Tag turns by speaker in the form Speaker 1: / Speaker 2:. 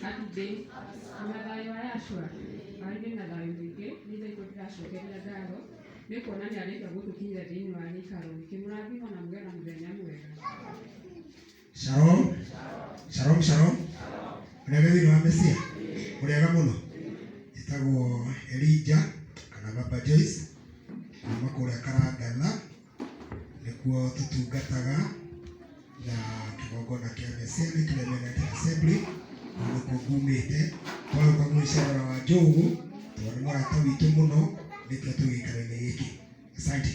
Speaker 1: Atude Mathayo Ayashua arĩ na thayũ mũingĩ nĩ thaitũ ndĩracokeria ngatho nĩ kuona nĩ arĩkia gũtũkinyĩra thĩinĩ wa gĩikaro gĩkĩ mũrathimwo na mũgĩe na mũthenya mwega.
Speaker 2: Shalom. Shalom, shalom. Ũrĩega thĩinĩ wa Mesia? Ũrĩega mũno. Njĩtagwo Elijah kana Baba Joyce kuma kũrĩa Karangana, nĩkuo tũtungataga na kĩgongona kĩa Mesia nĩ Clement Assembly nĩkuo kumĩte. Twaroka mũicarora wa Njogu tondũ nĩ mũrata witũ mũno nĩkĩo tũgĩikaro-inĩ gĩkĩ. Asante.